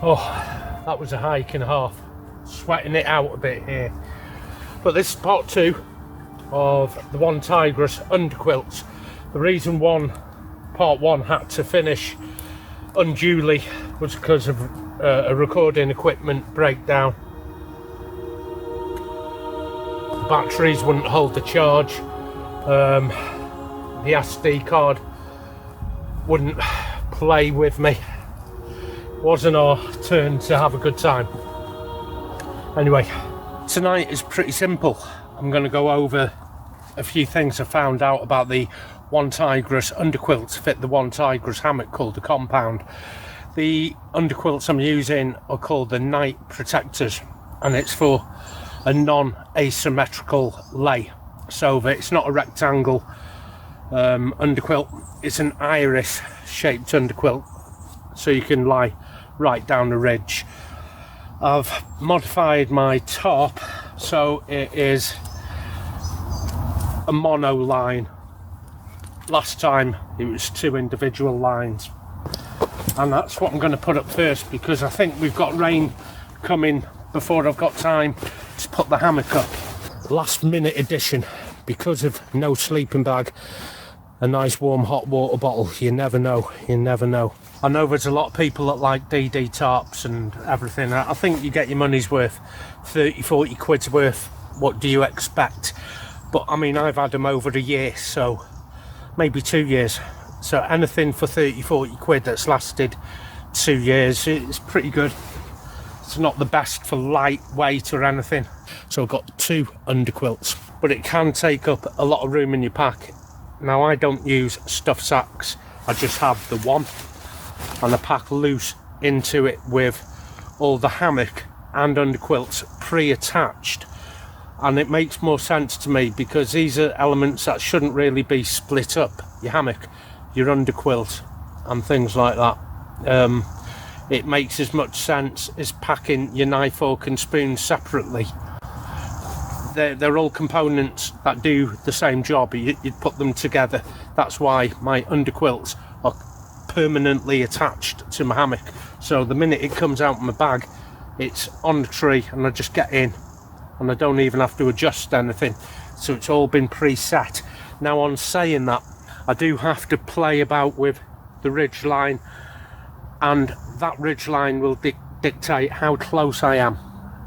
Oh, that was a hike and a half. Sweating it out a bit here. But this is part 2 of the One Tigris underquilts. The reason part 1 had to finish unduly was because of a recording equipment breakdown. The batteries wouldn't hold the charge. The SD card wouldn't play with me. Wasn't our turn to have a good time. Anyway, tonight is pretty simple. I'm going to go over a few things I found out about the One Tigris underquilts to fit the One Tigris hammock called the Compound. The underquilts I'm using are called the Night Protectors, and it's for a non-asymmetrical lay. So that it's not a rectangle underquilt, it's an iris shaped underquilt, so you can lie right down the ridge. I've modified my top so it is a mono line. Last time it was 2 individual lines, and that's what I'm going to put up first because I think we've got rain coming before I've got time to put the hammock up. Last minute addition, because of no sleeping bag, a nice warm hot water bottle. You never know, you never know. I know there's a lot of people that like DD tarps and everything. I think you get your money's worth, 30-40 quid's worth. What do you expect? But I mean, I've had them over a year, so maybe 2 years. So anything for 30-40 quid that's lasted 2 years, it's pretty good. It's not the best for lightweight or anything. So I've got 2 underquilts, but it can take up a lot of room in your pack. Now I don't use stuff sacks, I just have the one, and I pack loose into it with all the hammock and underquilts pre-attached, and it makes more sense to me because these are elements that shouldn't really be split up. Your hammock, your underquilt and things like that. It makes as much sense as packing your knife, fork and spoon separately. They're all components that do the same job. You'd put them together. That's why my underquilts are permanently attached to my hammock. So the minute it comes out of my bag, it's on the tree and I just get in and I don't even have to adjust anything. So it's all been preset. Now, on saying that, I do have to play about with the ridge line, and that ridge line will dictate how close I am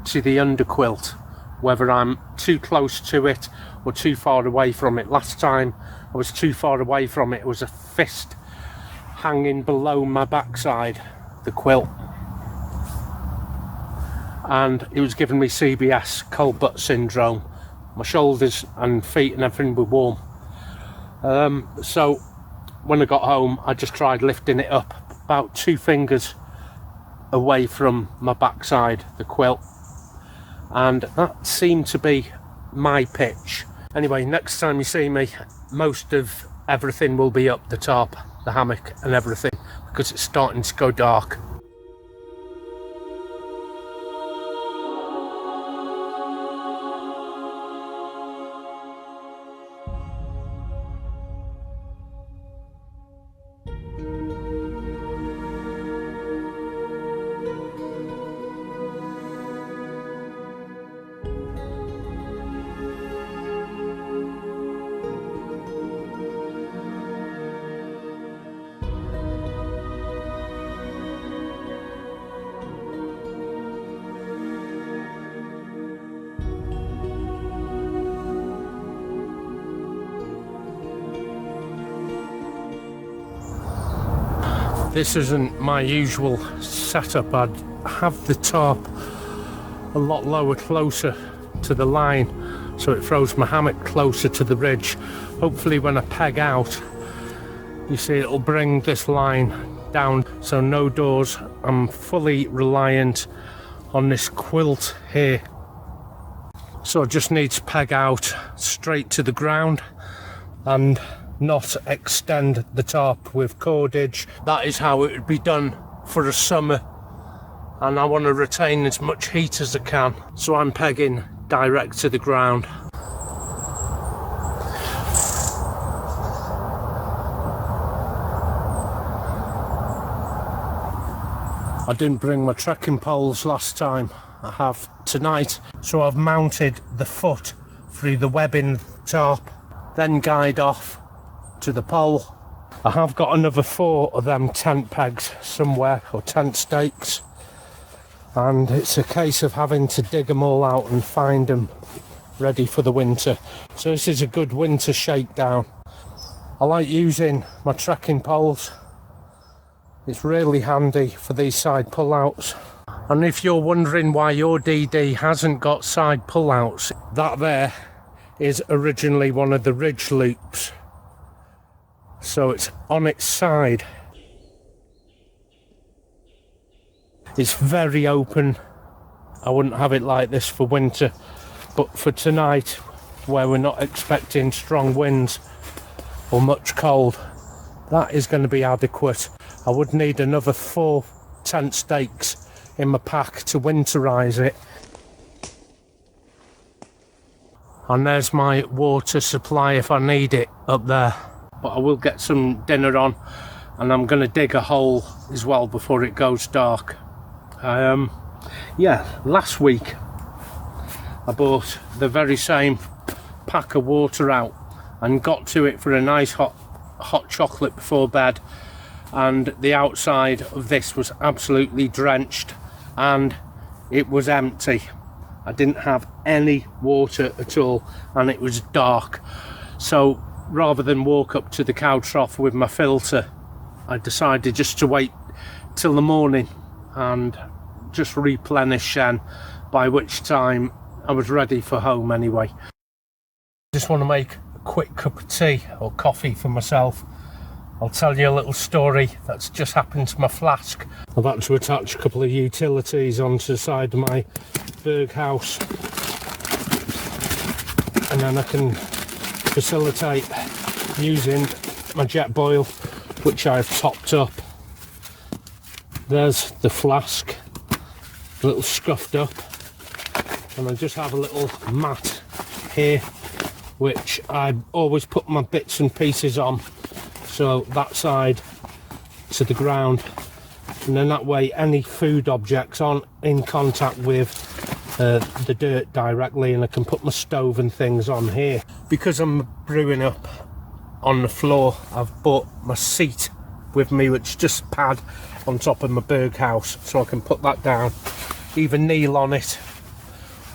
to the underquilt, whether I'm too close to it or too far away from it. Last time I was too far away from it. It was a fist hanging below my backside, the quilt, and it was giving me CBS, cold butt syndrome. My shoulders and feet and everything were warm. So when I got home, I just tried lifting it up about 2 fingers away from my backside, the quilt, and that seemed to be my pitch. Anyway, next time you see me, most of everything will be up, the top, the hammock and everything, because it's starting to go dark. This isn't my usual setup. I'd have the top a lot lower, closer to the line, so it throws my hammock closer to the ridge. Hopefully when I peg out, you see it'll bring this line down, so no doors. I'm fully reliant on this quilt here, so I just need to peg out straight to the ground and not extend the top with cordage. That is how it would be done for a summer, and I want to retain as much heat as I can, so I'm pegging direct to the ground. I I didn't bring my trekking poles last time. I have tonight. So I've mounted the foot through the webbing top, then guide off to the pole. I have got another 4 of them tent pegs somewhere, or tent stakes, and it's a case of having to dig them all out and find them ready for the winter. So this is a good winter shakedown. I like using my trekking poles. It's really handy for these side pullouts. And if you're wondering why your DD hasn't got side pullouts, that there is originally one of the ridge loops. So it's on its side. It's very open. I wouldn't have it like this for winter, but for tonight, where we're not expecting strong winds or much cold, that is going to be adequate. I would need another 4 tent stakes in my pack to winterize it. And there's my water supply if I need it up there. But I will get some dinner on, and I'm going to dig a hole as well before it goes dark. Yeah, last week I bought the very same pack of water out and got to it for a nice hot chocolate before bed, and the outside of this was absolutely drenched and it was empty. I didn't have any water at all, and it was dark. So rather than walk up to the cow trough with my filter, I decided just to wait till the morning and just replenish then, by which time I was ready for home anyway. Just want to make a quick cup of tea or coffee for myself. I'll tell you a little story that's just happened to my flask. I've had to attach a couple of utilities onto the side of my Berg house, and then I can facilitate using my jet boil, which I've topped up. There's the flask, a little scuffed up, and I just have a little mat here which I always put my bits and pieces on, so that side to the ground, and then that way any food objects aren't in contact with the dirt directly, and I can put my stove and things on here. Because I'm brewing up on the floor, I've brought my seat with me, which is just a pad on top of my Berg house, so I can put that down, either kneel on it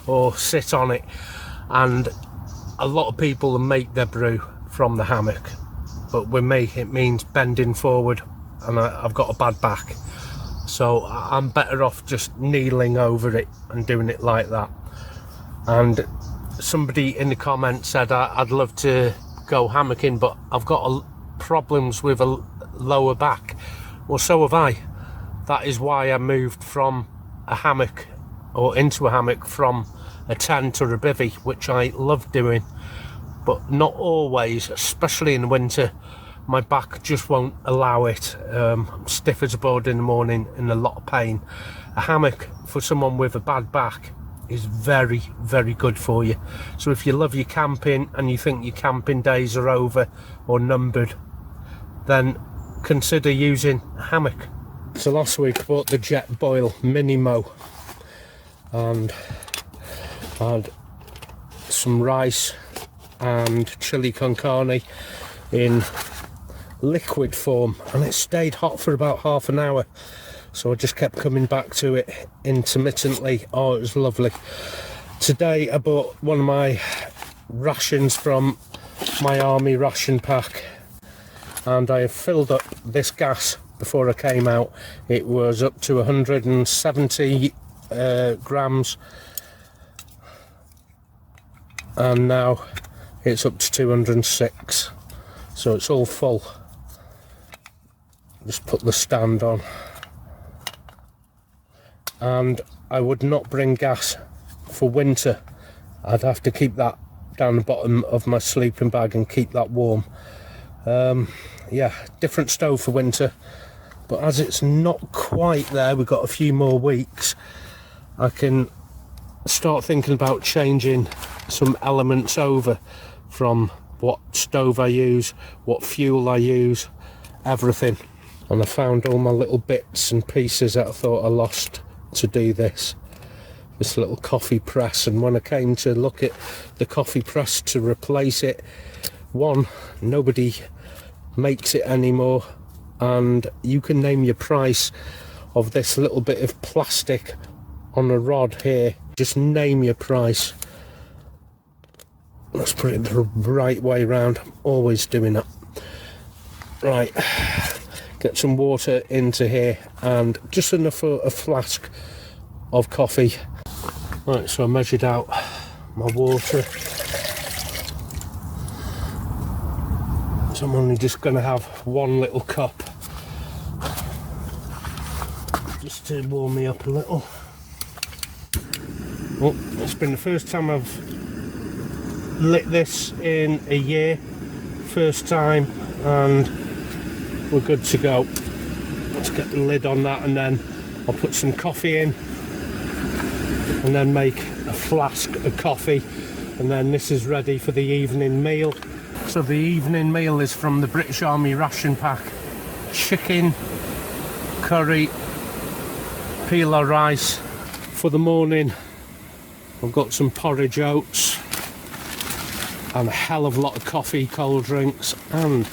or sit on it. And a lot of people make their brew from the hammock, but with me it means bending forward, and I've got a bad back, so I'm better off just kneeling over it and doing it like that. And somebody in the comments said I'd love to go hammocking, but I've got problems with a lower back. Well, so have I. That is why I moved from a hammock, or into a hammock, from a tent or a bivvy, which I love doing, but not always, especially in the winter. My back just won't allow it. I'm stiff as a board in the morning, in a lot of pain. A hammock for someone with a bad back is very, very good for you. So if you love your camping and you think your camping days are over or numbered, then consider using a hammock. So last week I bought the Jet Boil Minimo, and had some rice and chili con carne in liquid form, and it stayed hot for about half an hour, so I just kept coming back to it intermittently. Oh, it was lovely. Today I bought one of my rations from my army ration pack, and I have filled up this gas. Before I came out it was up to 170 grams, and now it's up to 206, so it's all full. Just put the stand on, and I would not bring gas for winter. I'd have to keep that down the bottom of my sleeping bag and keep that warm. Yeah, different stove for winter, but as it's not quite there, we've got a few more weeks, I can start thinking about changing some elements over from what stove I use, what fuel I use, everything. and I found all my little bits and pieces that I thought I lost to do this little coffee press. And when I came to look at the coffee press to replace it, one, nobody makes it anymore, and you can name your price of this little bit of plastic on a rod here. Just name your price. Let's put it the right way round. I'm always doing that. Right, get some water into here and just enough for a flask of coffee. Right, so I measured out my water. So I'm only just going to have one little cup, just to warm me up a little. Oh, it's been the first time I've lit this in a year. First time, and we're good to go. Let's get the lid on that, and then I'll put some coffee in, and then make a flask of coffee, and then this is ready for the evening meal. So the evening meal is from the British Army ration pack: chicken, curry, pila rice. For the morning, I've got some porridge oats and a hell of a lot of coffee, cold drinks, and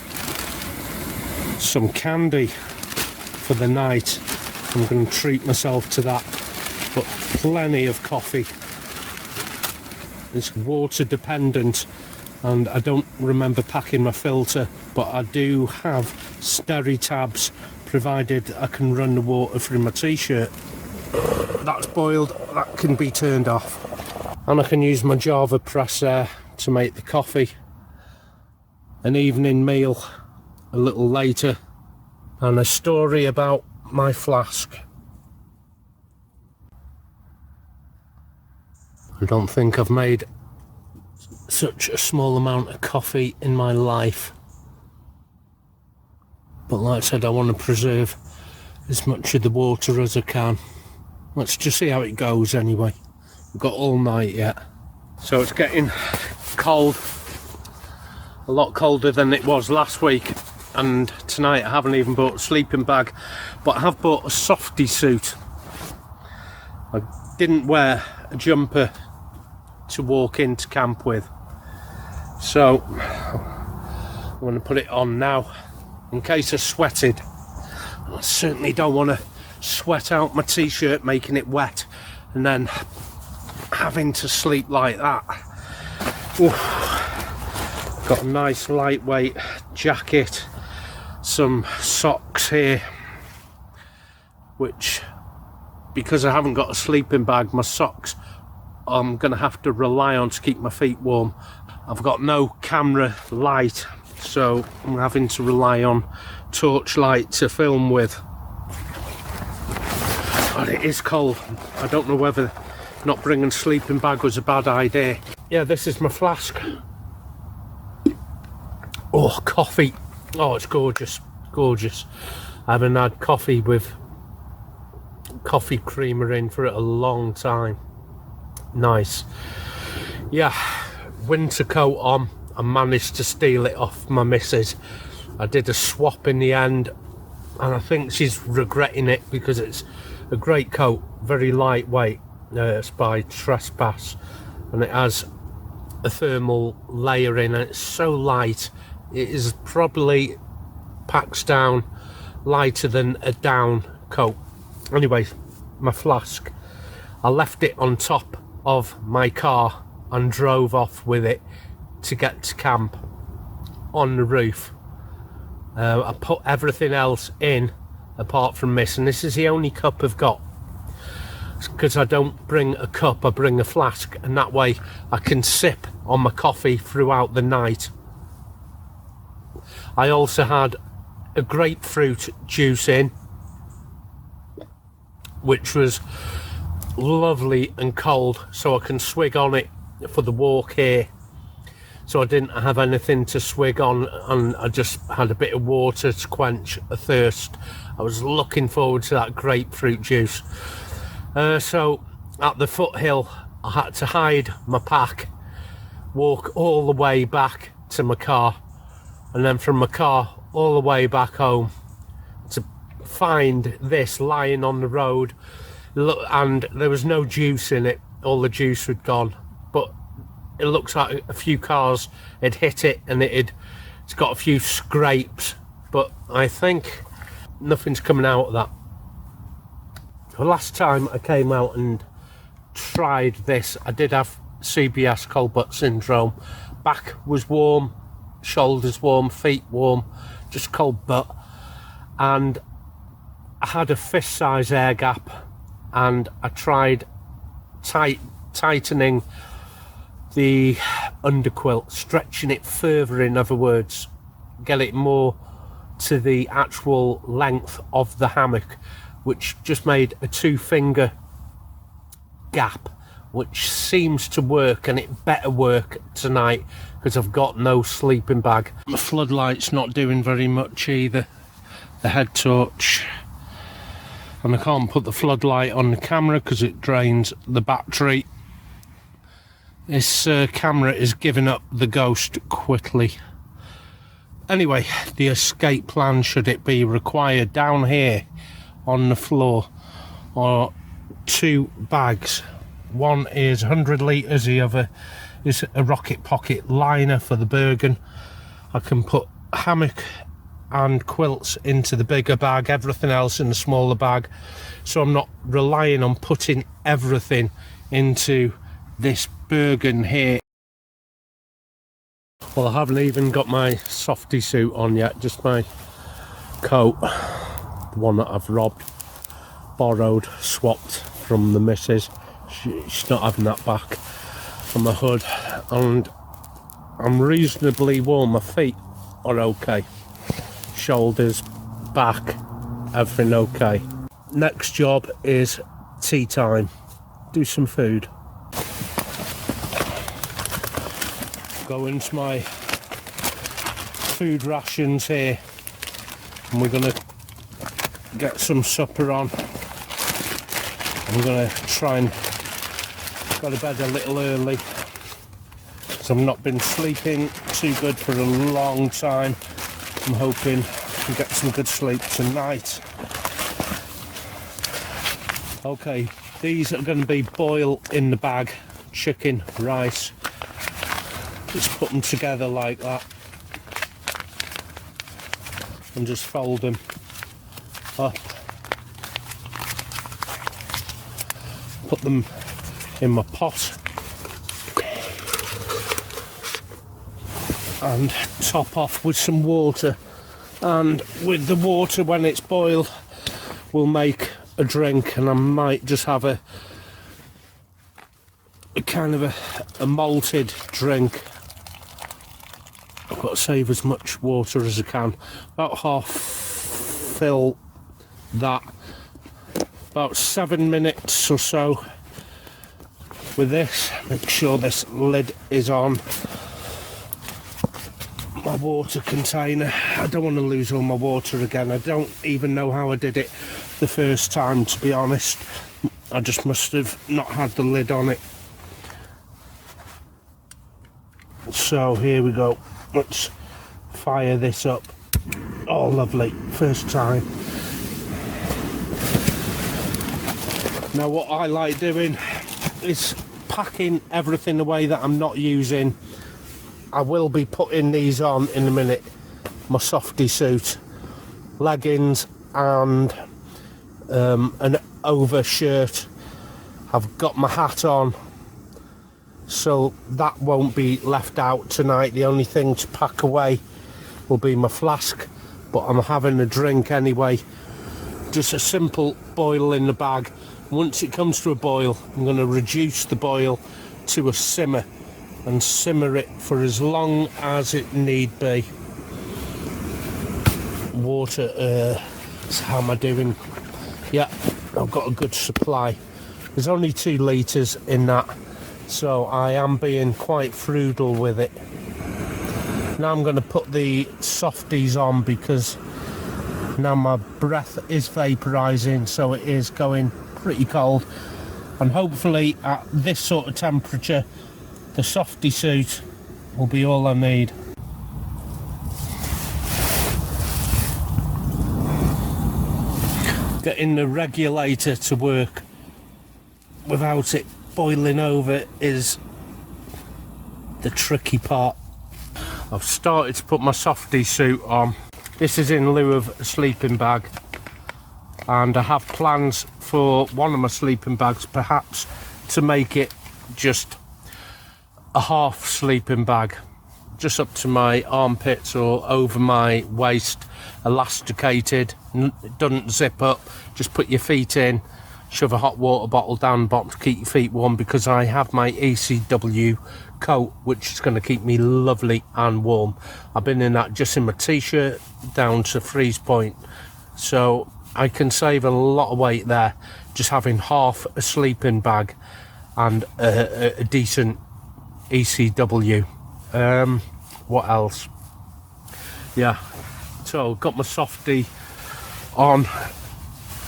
some candy for the night. I'm going to treat myself to that, but plenty of coffee. It's water dependent, and I don't remember packing my filter, but I do have Steri tabs, provided I can run the water through my t-shirt. That's boiled, that can be turned off, and I can use my Java press there to make the coffee. An evening meal a little later, and a story about my flask. I don't think I've made such a small amount of coffee in my life, but like I said, I want to preserve as much of the water as I can. Let's just see how it goes anyway. We've got all night yet. So it's getting cold, a lot colder than it was last week, and tonight I haven't even bought a sleeping bag, but I have bought a softy suit. I didn't wear a jumper to walk into camp with, so I'm going to put it on now in case I sweated. I certainly don't want to sweat out my t-shirt, making it wet, and then having to sleep like that. Oof. Got a nice lightweight jacket, some socks here, which, because I haven't got a sleeping bag, my socks I'm going to have to rely on to keep my feet warm. I've got no camera light, so I'm having to rely on torchlight to film with. But it is cold. I don't know whether not bringing a sleeping bag was a bad idea. Yeah, this is my flask. Oh, coffee. Oh, it's gorgeous, gorgeous. I haven't had coffee with coffee creamer in for a long time. Nice. Yeah, winter coat on. I managed to steal it off my missus. I did a swap in the end, and I think she's regretting it because it's a great coat, very lightweight. It's by Trespass, and it has a thermal layer in, and it's so light. It is probably packs down lighter than a down coat. Anyway, my flask, I left it on top of my car and drove off with it to get to camp on the roof. I put everything else in apart from this, and this is the only cup I've got, because I don't bring a cup, I bring a flask, and that way I can sip on my coffee throughout the night. I also had a grapefruit juice in, which was lovely and cold, so I can swig on it for the walk here. So I didn't have anything to swig on, and I just had a bit of water to quench a thirst. I was looking forward to that grapefruit juice. So at the foothill, I had to hide my pack, walk all the way back to my car, and then from my car all the way back home. It's a find this lying on the road, and there was no juice in it. All the juice had gone, but it looks like a few cars had hit it, and it's got a few scrapes, but I think nothing's coming out of that. The last time I came out and tried this, I did have CBS, cold butt syndrome. Back was warm, shoulders warm, feet warm, just cold butt, and I had a fist size air gap, and I tried tightening the underquilt, stretching it further, in other words, get it more to the actual length of the hammock, which just made a 2-finger gap, which seems to work, and it better work tonight because I've got no sleeping bag. The floodlight's not doing very much either, the head torch, and I can't put the floodlight on the camera because it drains the battery. This camera is giving up the ghost quickly. Anyway, the escape plan, should it be required, down here on the floor are 2 bags. One is 100 litres, the other is a rocket pocket liner for the Bergen. I can put hammock and quilts into the bigger bag, everything else in the smaller bag, so I'm not relying on putting everything into this Bergen here. Well, I haven't even got my softy suit on yet, just my coat, the one that I've robbed, borrowed, swapped from the missus. She's not having that back on the hood, and I'm reasonably warm. My feet are okay, shoulders, back, everything okay. Next job is tea time, do some food. Go into my food rations here, and we're going to get some supper on. I'm going to try and go to bed a little early, because I've not been sleeping too good for a long time. I'm hoping to get some good sleep tonight. Okay, these are going to be boil in the bag, chicken, rice. Just put them together like that and just fold them up. Put them in my pot and top off with some water, and with the water, when it's boiled, we'll make a drink, and I might just have a kind of a malted drink. I've got to save as much water as I can. About half fill that. About 7 minutes or so with this. Make sure this lid is on. My water container. I don't want to lose all my water again. I don't even know how I did it the first time, to be honest. I just must have not had the lid on it. So here we go. Let's fire this up. Oh, lovely. First time. Now, what I like doing is packing everything away that I'm not using. I will be putting these on in a minute. My softy suit, leggings, and an over shirt. I've got my hat on, so that won't be left out tonight. The only thing to pack away will be my flask, but I'm having a drink anyway. Just a simple boil in the bag. Once it comes to a boil, I'm going to reduce the boil to a simmer and simmer it for as long as it need be. Water, how am I doing? Yeah, I've got a good supply. There's only 2 litres in that, so I am being quite frugal with it. Now I'm going to put the softies on, because now my breath is vaporising, so it is going pretty cold, and hopefully at this sort of temperature the softy suit will be all I need. Getting the regulator to work without it boiling over is the tricky part. I've started to put my softy suit on. This is in lieu of a sleeping bag, and I have plans for one of my sleeping bags perhaps to make it just a half sleeping bag, just up to my armpits or over my waist, elasticated, it doesn't zip up, just put your feet in, shove a hot water bottle down the bottom to keep your feet warm, because I have my ECW coat which is going to keep me lovely and warm. I've been in that just in my t-shirt down to freeze point, so I can save a lot of weight there just having half a sleeping bag and a decent ECW. What else? Yeah, so got my softy on,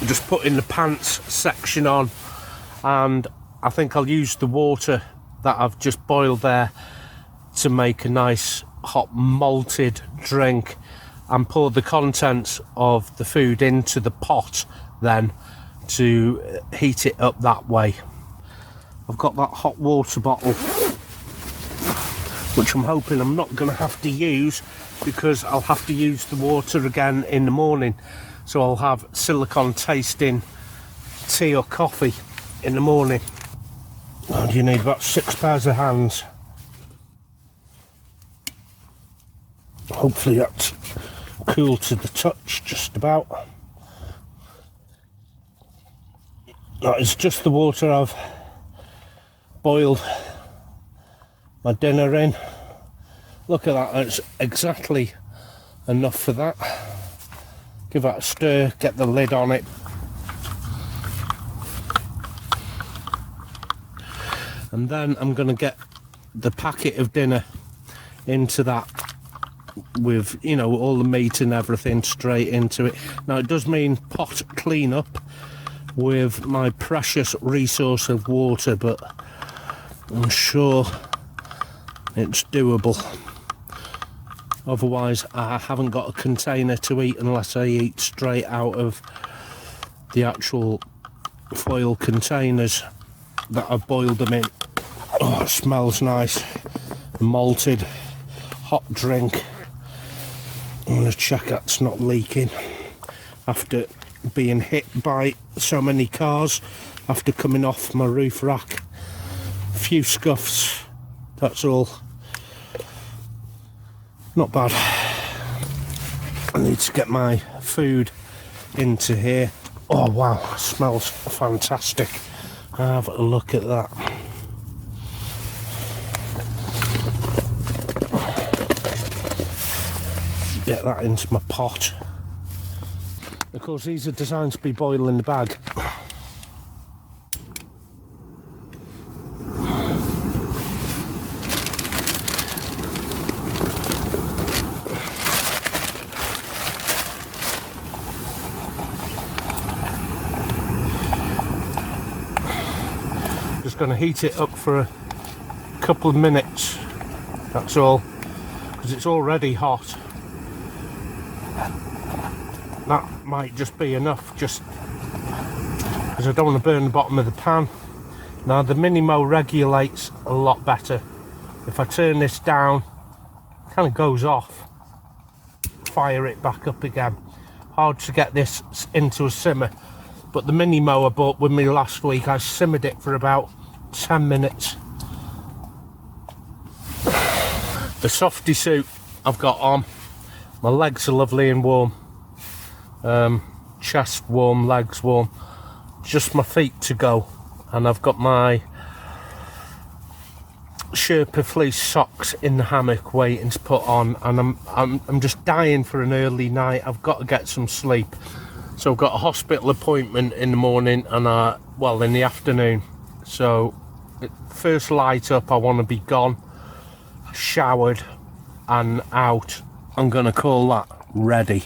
just putting the pants section on, and I think I'll use the water that I've just boiled there to make a nice hot malted drink and pour the contents of the food into the pot then to heat it up that way. I've got that hot water bottle which I'm hoping I'm not going to have to use, because I'll have to use the water again in the morning, so I'll have silicone tasting tea or coffee in the morning. And you need about 6 pairs of hands. Hopefully that's cool to the touch, just about. That is just the water I've boiled my dinner in. Look at that, it's exactly enough for that. Give that a stir, get the lid on it. And then I'm going to get the packet of dinner into that with, you know, all the meat and everything straight into it. Now it does mean pot clean up with my precious resource of water, but I'm sure it's doable. Otherwise I haven't got a container to eat unless I eat straight out of the actual foil containers that I've boiled them in. Oh, it smells nice. Malted hot drink. I'm going to check that's not leaking after being hit by so many cars after coming off my roof rack. A few scuffs, that's all. Not bad. I need to get my food into here. Oh wow, it smells fantastic. Have a look at that. Get that into my pot. Of course, these are designed to be boiled in the bag. Just going to heat it up for a couple of minutes, that's all, because it's already hot. That might just be enough, just because I don't want to burn the bottom of the pan. Now the Minimo regulates a lot better. If I turn this down, it kind of goes off. Fire it back up again. Hard to get this into a simmer. But the Minimo I bought with me last week, I simmered it for about 10 minutes. The softy suit I've got on, my legs are lovely and warm. Chest warm, legs warm, just my feet to go, and I've got my Sherpa fleece socks in the hammock waiting to put on, and I'm just dying for an early night. I've got to get some sleep, so I've got a hospital appointment in the morning and well, in the afternoon, so first light up I want to be gone, showered and out. I'm gonna call that ready.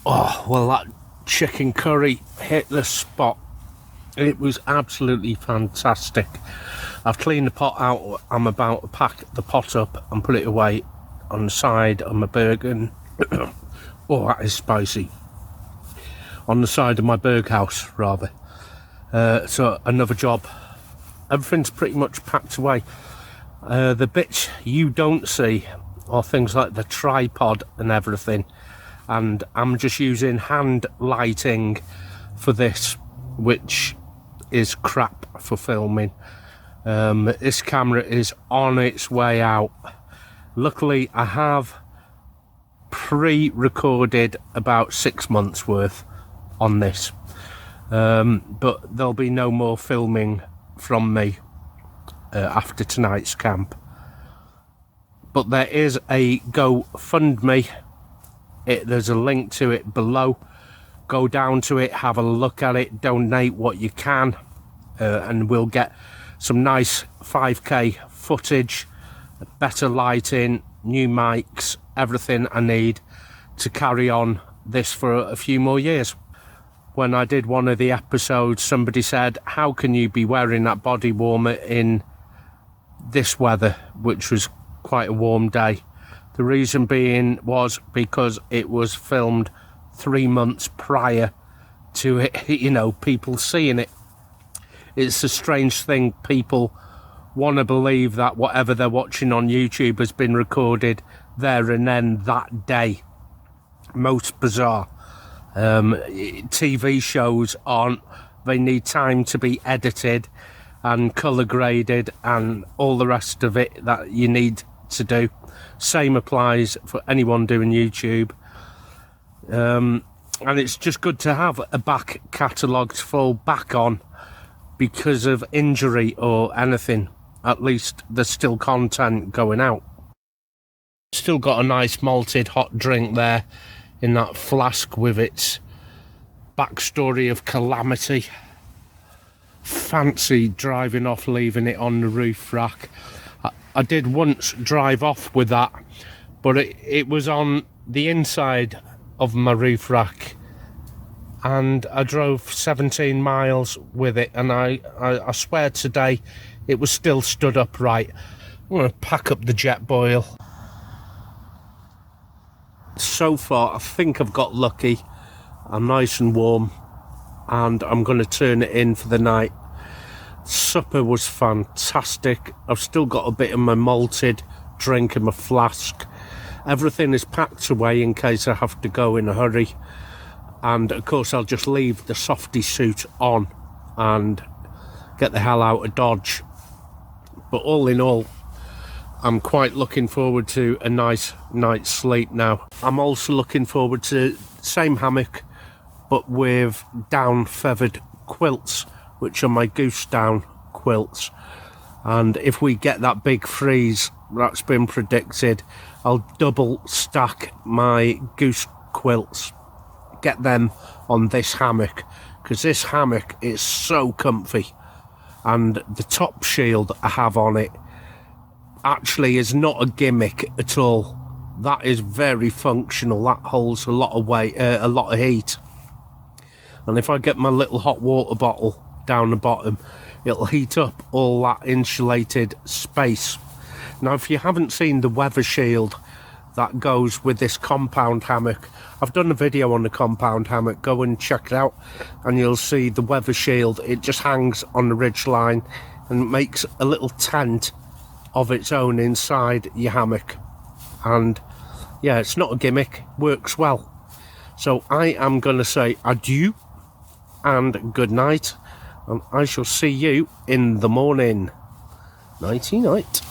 Oh, well, that chicken curry hit the spot. It was absolutely fantastic. I've cleaned the pot out. I'm about to pack the pot up and put it away on the side of my burger. Oh, that is spicy. on the side of my berg house, rather. So another job. Everything's pretty much packed away. The bits you don't see are things like the tripod and everything, and I'm just using hand lighting for this, which is crap for filming. This camera is on its way out. Luckily I have pre-recorded about 6 months worth on this, but there'll be no more filming from me after tonight's camp. But there is a GoFundMe. There's a link to it below. Go down to it, have a look at it, donate what you can, and we'll get some nice 5K footage, better lighting, new mics, everything I need to carry on this for a few more years. When I did one of the episodes, somebody said, how can you be wearing that body warmer in this weather, which was quite a warm day? The reason being was because it was filmed 3 months prior to it, you know, people seeing it. It's a strange thing, people want to believe that whatever they're watching on YouTube has been recorded there and then that day. Most bizarre. TV shows aren't. They need time to be edited and colour graded and all the rest of it that you need to do. Same applies for anyone doing YouTube. And it's just good to have a back catalogue to fall back on because of injury or anything. At least there's still content going out. Still got a nice malted hot drink there in that flask with its backstory of calamity. Fancy driving off, leaving it on the roof rack. I did once drive off with that, but it was on the inside of my roof rack, and I drove 17 miles with it, and I swear today it was still stood upright. I'm going to pack up the jet boil. So far I think I've got lucky. I'm nice and warm, and I'm going to turn it in for the night. Supper was fantastic. I've still got a bit of my malted drink in my flask. Everything is packed away in case I have to go in a hurry, and of course I'll just leave the softy suit on and get the hell out of Dodge. But all in all, I'm quite looking forward to a nice night's sleep now. I'm also looking forward to same hammock but with down feathered quilts, which are my goose down quilts. And if we get that big freeze that's been predicted, I'll double stack my goose quilts, get them on this hammock, because this hammock is so comfy. And the top shield I have on it actually is not a gimmick at all. That is very functional. That holds a lot of weight, a lot of heat. And if I get my little hot water bottle down the bottom, it'll heat up all that insulated space. Now, if you haven't seen the weather shield that goes with this compound hammock, I've done a video on the compound hammock. Go and check it out, and you'll see the weather shield. It just hangs on the ridge line and makes a little tent of its own inside your hammock. And yeah, it's not a gimmick, works well. So I am going to say adieu and good night, and I shall see you in the morning. Nighty night.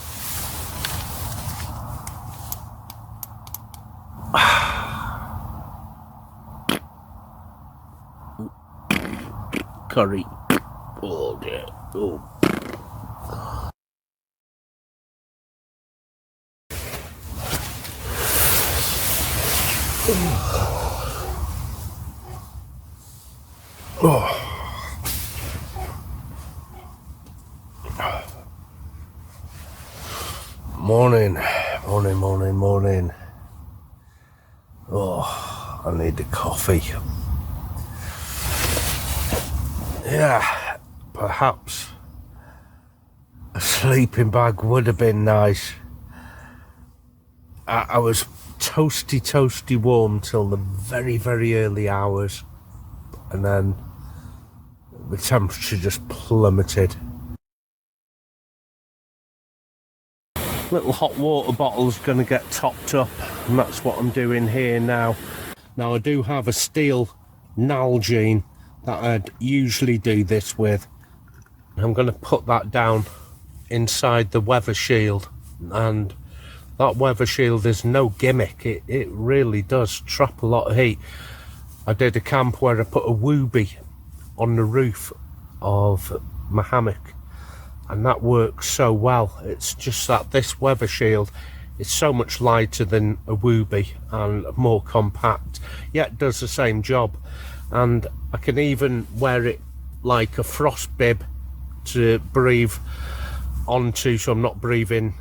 Curry. Oh dear. Oh. Oh. Morning. Oh, I need the coffee. Yeah, perhaps a sleeping bag would have been nice. I was toasty warm till the very early hours and then the temperature just plummeted. Little hot water bottle's going to get topped up, and that's what I'm doing here now. Now I do have a steel Nalgene that I'd usually do this with. I'm going to put that down inside the weather shield, and that weather shield is no gimmick. It really does trap a lot of heat. I did a camp where I put a whoobie on the roof of my hammock, and that works so well. It's just that this weather shield is so much lighter than a whoobie and more compact, yet it does the same job. And I can even wear it like a frost bib to breathe onto, so I'm not breathing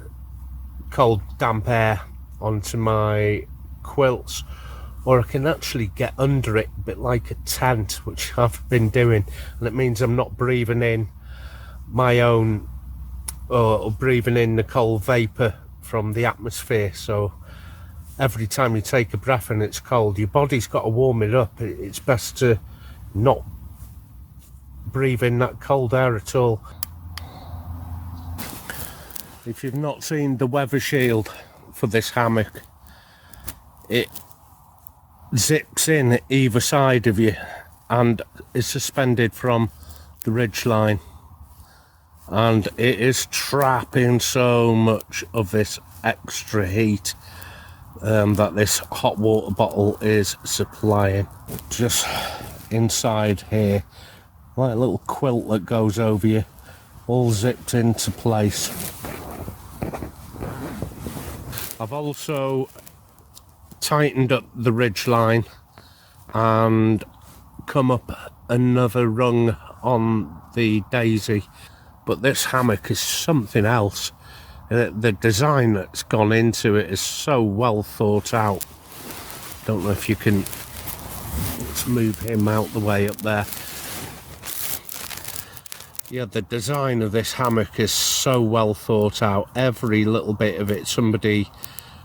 cold damp air onto my quilts, or I can actually get under it a bit like a tent, which I've been doing, and it means I'm not breathing in my own or breathing in the cold vapor from the atmosphere. So every time you take a breath and it's cold, your body's got to warm it up. It's best to not breathe in that cold air at all. If you've not seen the weather shield for this hammock, it zips in either side of you and is suspended from the ridge line, and it is trapping so much of this extra heat that this hot water bottle is supplying. Just inside here, like a little quilt that goes over you, all zipped into place. I've also tightened up the ridge line and come up another rung on the daisy, but this hammock is something else. The design that's gone into it is so well thought out. Don't know if you can, let's move him out the way up there. Yeah, the design of this hammock is so well thought out. Every little bit of it, somebody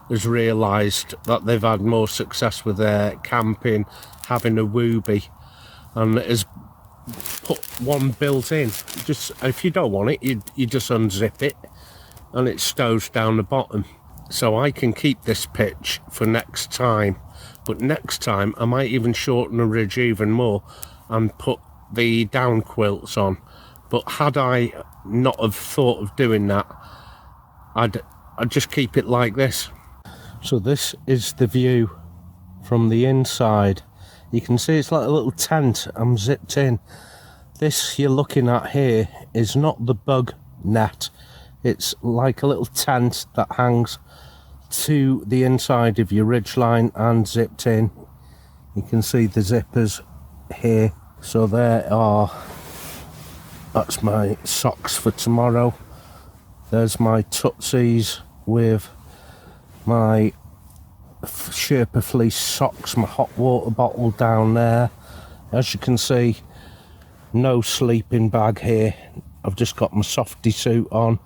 has realised that they've had more success with their camping having a whoobie, and has put one built in. Just if you don't want it, you just unzip it and it stows down the bottom. So I can keep this pitch for next time, but next time I might even shorten the ridge even more and put the down quilts on. But had I not have thought of doing that, I'd just keep it like this. So this is the view from the inside. You can see it's like a little tent. I'm zipped in. This you're looking at here is not the bug net. It's like a little tent that hangs to the inside of your ridgeline and zipped in. You can see the zippers here. So that's my socks for tomorrow. There's my tootsies with my Sherpa fleece socks, my hot water bottle down there. As you can see, no sleeping bag here. I've just got my softy suit on.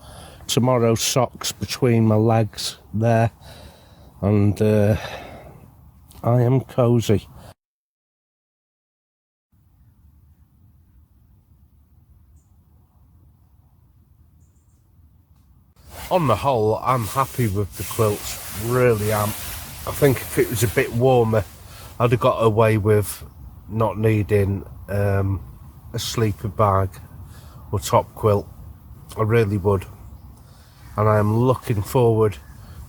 Tomorrow's socks between my legs there, and I am cosy. On the whole, I'm happy with the quilts, really am. I think if it was a bit warmer, I'd have got away with not needing a sleeper bag or top quilt. I really would. And I am looking forward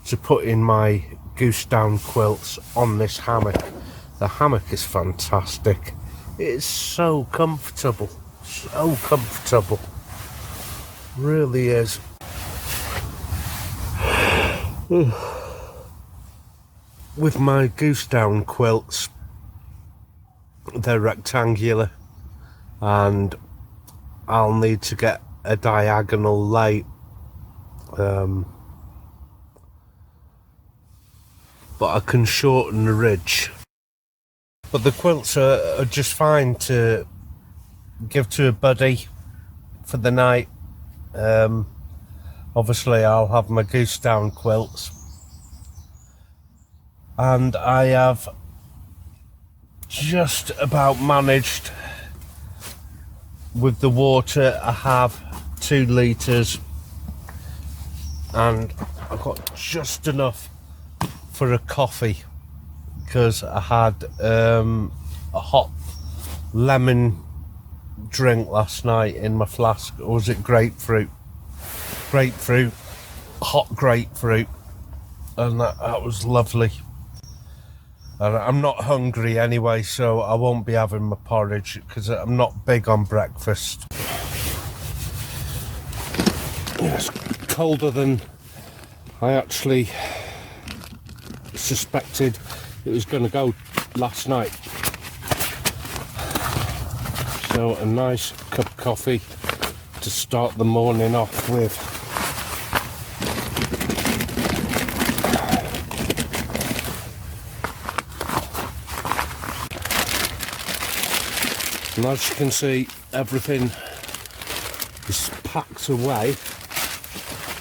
to putting my goose down quilts on this hammock. The hammock is fantastic. It is so comfortable, so comfortable. Really is. With my goose down quilts, they're rectangular, and I'll need to get a diagonal lay, but I can shorten the ridge. But the quilts are just fine to give to a buddy for the night. Obviously I'll have my goose down quilts, and I have just about managed with the water. I have 2 litres and I've got just enough for a coffee because I had a hot lemon drink last night in my flask. Or was it grapefruit? Grapefruit, hot grapefruit, and that was lovely. And I'm not hungry anyway, so I won't be having my porridge because I'm not big on breakfast. It's colder than I actually suspected it was going to go last night. So a nice cup of coffee to start the morning off with. And as you can see, everything is packed away.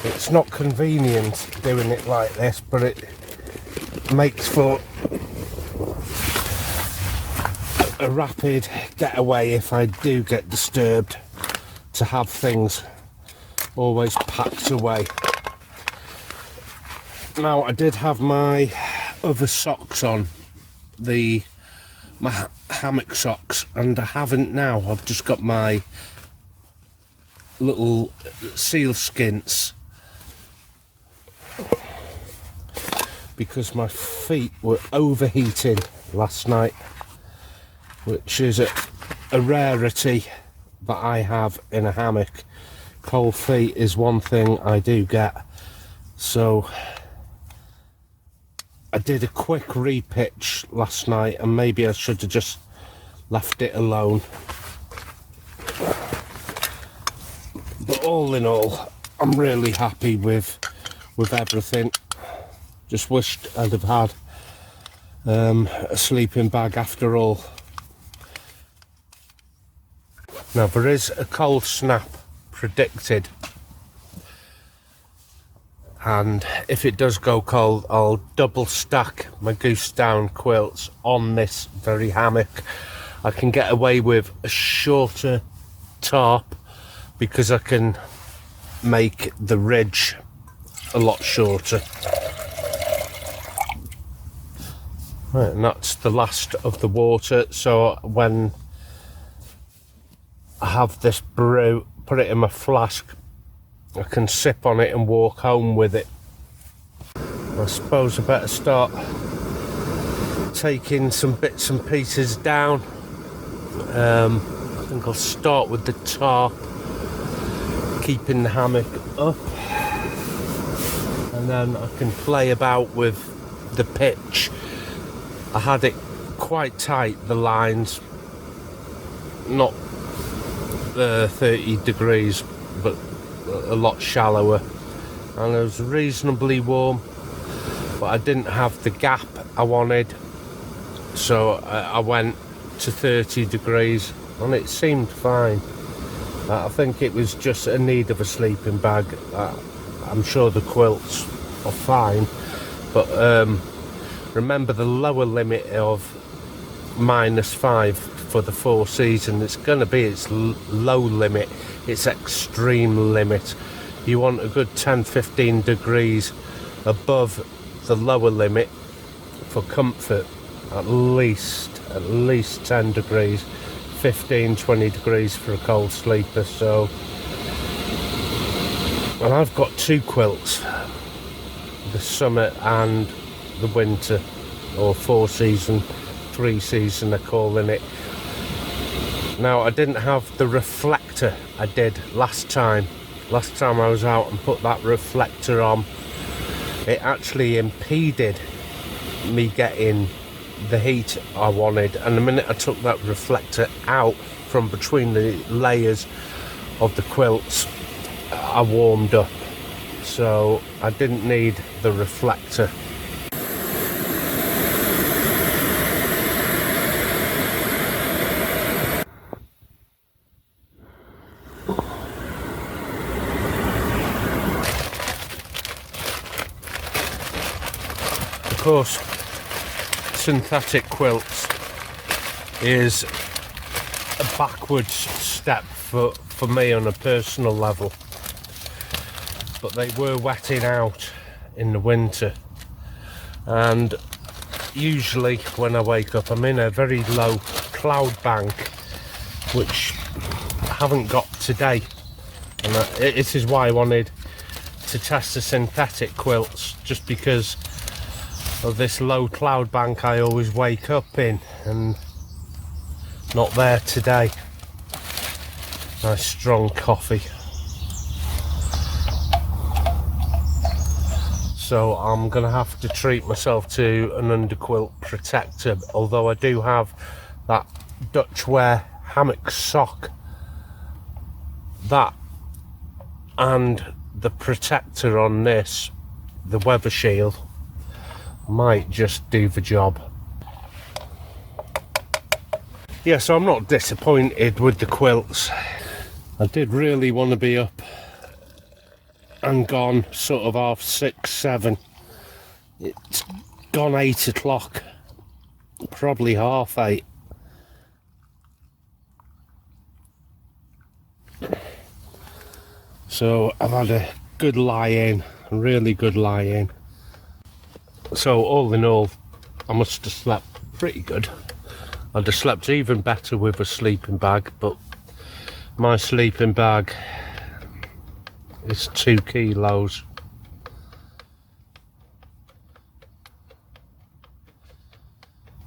It's not convenient doing it like this, but it makes for a rapid getaway if I do get disturbed, to have things always packed away. Now, I did have my other socks on, my hammock socks, and I haven't now. I've just got my little seal skins because my feet were overheating last night, which is a rarity that I have in a hammock. Cold feet is one thing I do get, so I did a quick repitch last night, and maybe I should have just left it alone. But all in all, I'm really happy with everything. Just wished I'd have had a sleeping bag after all. Now, there is a cold snap predicted, and if it does go cold, I'll double stack my goose down quilts on this very hammock. I can get away with a shorter tarp because I can make the ridge a lot shorter. Right, and that's the last of the water. So when I have this brew, put it in my flask, I can sip on it and walk home with it. I suppose I better start taking some bits and pieces down. I think I'll start with the tarp, keeping the hammock up, and then I can play about with the pitch. I had it quite tight, the lines, not 30 degrees, but a lot shallower, and it was reasonably warm, but I didn't have the gap I wanted, so I went to 30 degrees and it seemed fine. I think it was just a need of a sleeping bag. I'm sure the quilts are fine, but remember the lower limit of -5 for the 4 season. It's going to be its low limit, its extreme limit. You want a good 10-15 degrees above the lower limit for comfort, at least 10 degrees, 15-20 degrees for a cold sleeper. So, and I've got 2 quilts, the summer and the winter, or 4 season, 3 season they're calling it. Now, I didn't have the reflector I did last time. Last time I was out and put that reflector on, it actually impeded me getting the heat I wanted, and the minute I took that reflector out from between the layers of the quilts, I warmed up, so I didn't need the reflector. Of course, synthetic quilts is a backwards step for me on a personal level. But they were wetting out in the winter, and usually when I wake up I'm in a very low cloud bank, which I haven't got today, and this is why I wanted to test the synthetic quilts, just because of this low cloud bank I always wake up in, and not there today. Nice strong coffee. So I'm gonna have to treat myself to an underquilt protector, although I do have that Dutch wear hammock sock. That and the protector on this, the weather shield, might just do the job. Yeah, so I'm not disappointed with the quilts. I did really want to be up and gone sort of 6:30, 7. It's gone 8 o'clock, probably 8:30. So I've had a good lie in, a really good lie in. So all in all, I must have slept pretty good. I'd have slept even better with a sleeping bag, but my sleeping bag is 2 kilos.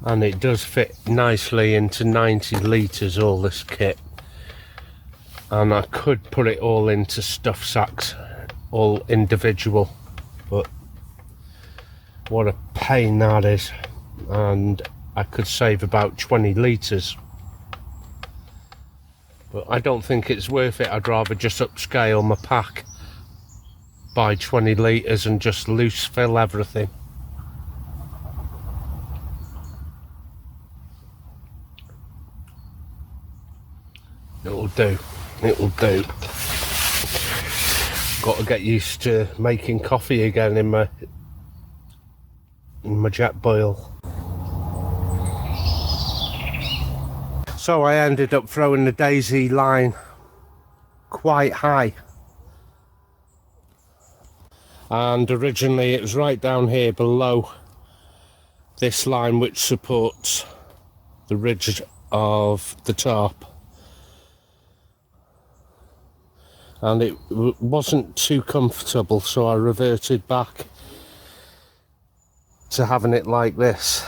And it does fit nicely into 90 litres, all this kit. And I could put it all into stuff sacks, all individual, but what a pain that is. And I could save about 20 litres. But I don't think it's worth it. I'd rather just upscale my pack by 20 litres and just loose fill everything. It'll do. It'll do. Got to get used to making coffee again in my jet boil. So I ended up throwing the daisy line quite high, and originally it was right down here below this line which supports the ridge of the tarp, and it wasn't too comfortable, so I reverted back to having it like this.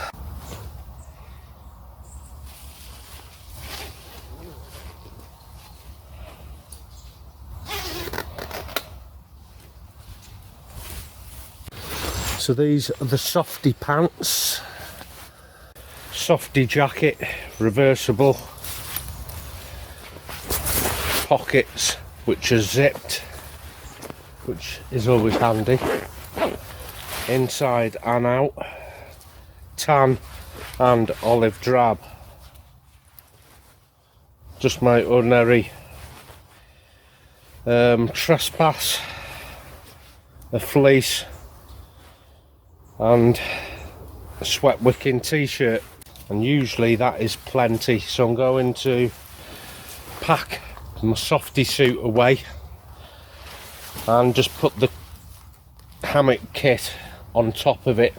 So these are the softy pants, softy jacket, reversible, pockets which are zipped, which is always handy, inside and out, tan and olive drab. Just my ordinary trespass, a fleece and a sweat wicking t-shirt, and usually that is plenty. So I'm going to pack my softy suit away and just put the hammock kit on top of it.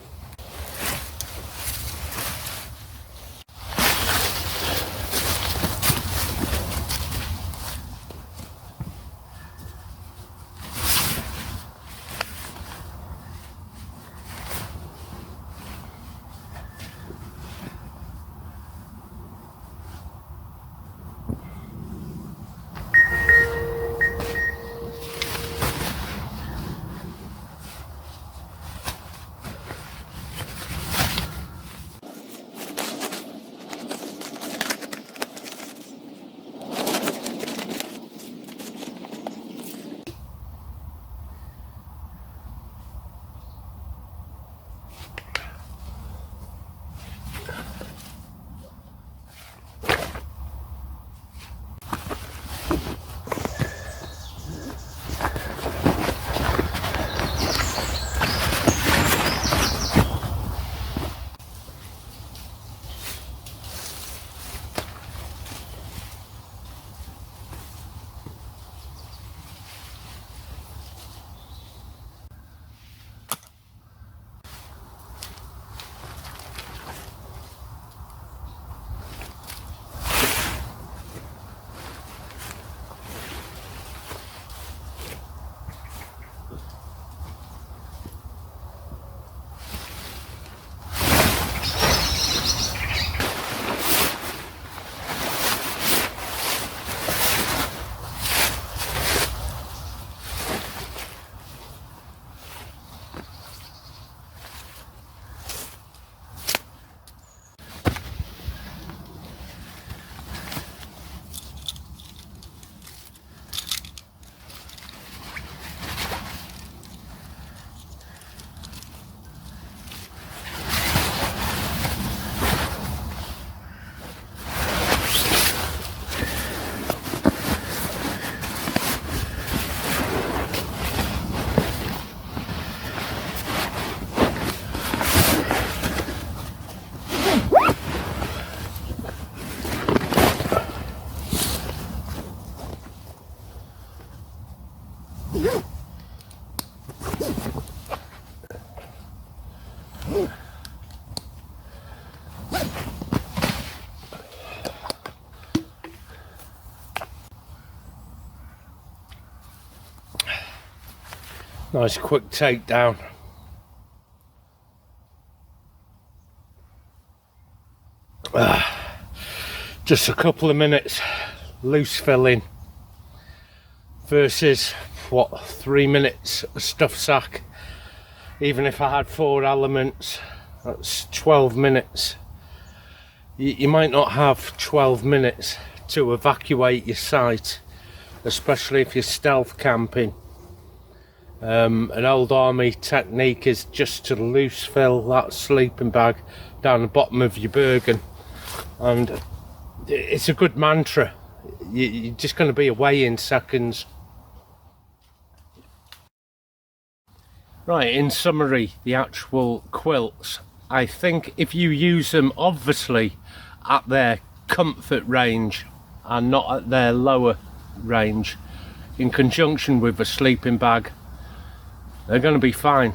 Nice quick takedown. Just a couple of minutes loose filling versus what, 3 minutes a stuff sack. Even if I had 4 elements, that's 12 minutes. You might not have 12 minutes to evacuate your site, especially if you're stealth camping. An old army technique is just to loose fill that sleeping bag down the bottom of your Bergen, and it's a good mantra. You're just going to be away in seconds. Right, in summary, the actual quilts, I think if you use them obviously at their comfort range and not at their lower range, in conjunction with a sleeping bag, they're going to be fine.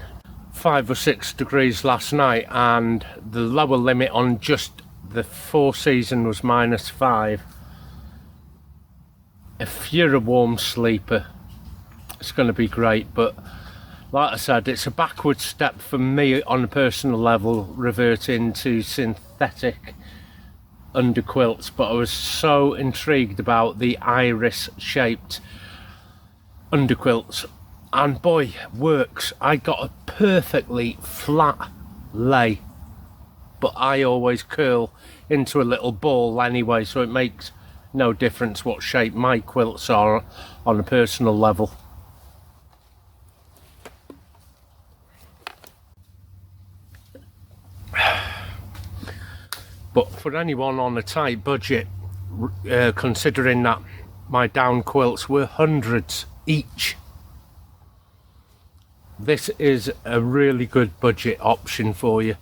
5 or 6 degrees last night, and the lower limit on just the 4 season was -5. If you're a warm sleeper, it's going to be great, but like I said, it's a backward step for me on a personal level, reverting to synthetic underquilts, but I was so intrigued about the iris shaped underquilts, and boy, works. I got a perfectly flat lay, but I always curl into a little ball anyway, so it makes no difference what shape my quilts are on a personal level. But for anyone on a tight budget, considering that my down quilts were hundreds each, this is a really good budget option for you.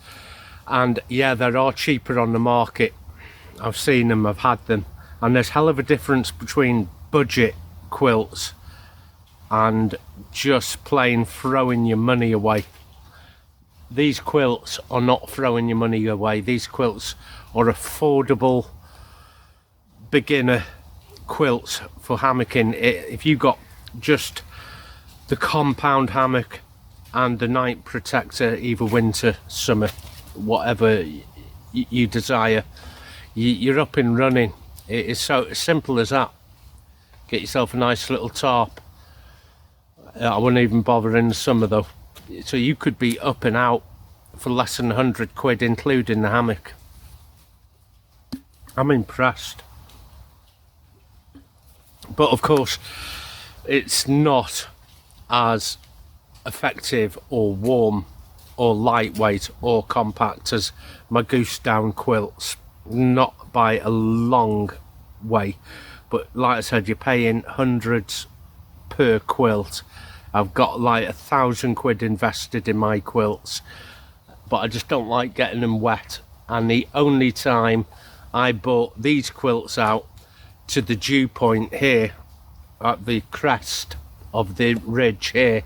And yeah, there are cheaper on the market. I've seen them, I've had them, and there's hell of a difference between budget quilts and just plain throwing your money away. These quilts are not throwing your money away. These quilts are affordable beginner quilts for hammocking. If you got just the compound hammock and the night protector, either winter, summer, whatever you desire, you're up and running. It is so simple as that. Get yourself a nice little tarp. I wouldn't even bother in the summer though. So you could be up and out for less than 100 quid, including the hammock. I'm impressed. But of course, it's not as effective or warm or lightweight or compact as my goose down quilts. Not by a long way. But like I said, you're paying hundreds per quilt. I've got like 1,000 quid invested in my quilts, but I just don't like getting them wet. And the only time I bought these quilts out to the dew point here at the crest of the ridge here,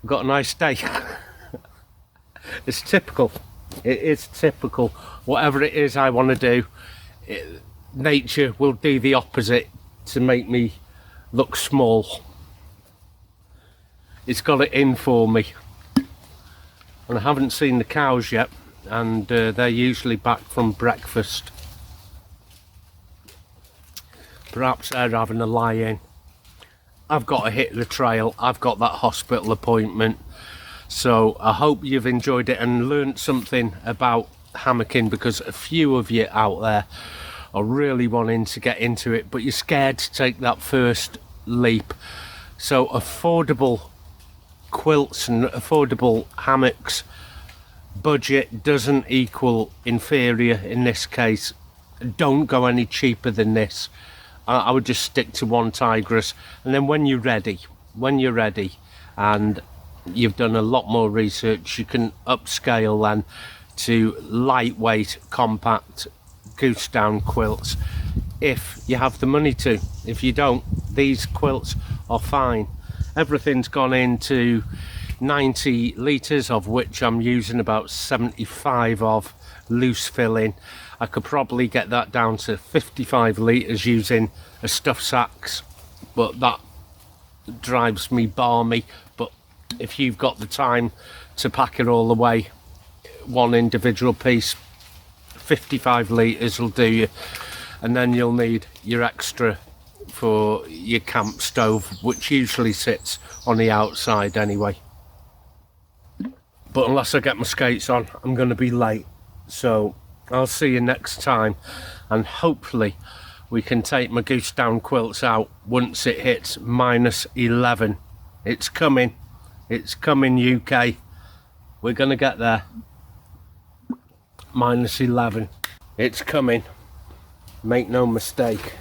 got a nice day. It's typical. It is typical. Whatever it is I want to do, nature will do the opposite to make me look small. It's got it in for me. And I haven't seen the cows yet, and they're usually back from breakfast. Perhaps they're having a lie-in. I've got to hit the trail. I've got that hospital appointment. So I hope you've enjoyed it and learnt something about hammocking, because a few of you out there are really wanting to get into it, but you're scared to take that first leap. So affordable quilts and affordable hammocks, budget doesn't equal inferior in this case. Don't go any cheaper than this. I would just stick to One Tigris, and then when you're ready and you've done a lot more research, you can upscale then to lightweight compact goose down quilts if you have the money to. If you don't, these quilts are fine. Everything's gone into 90 litres, of which I'm using about 75 of loose filling. I could probably get that down to 55 litres using a stuff sacks, but that drives me balmy, but if you've got the time to pack it all away, one individual piece, 55 litres will do you. And then you'll need your extra for your camp stove, which usually sits on the outside anyway. But unless I get my skates on, I'm going to be late. So I'll see you next time, and hopefully we can take my goose down quilts out once it hits -11. It's coming UK. We're going to get there. -11. It's coming. Make no mistake.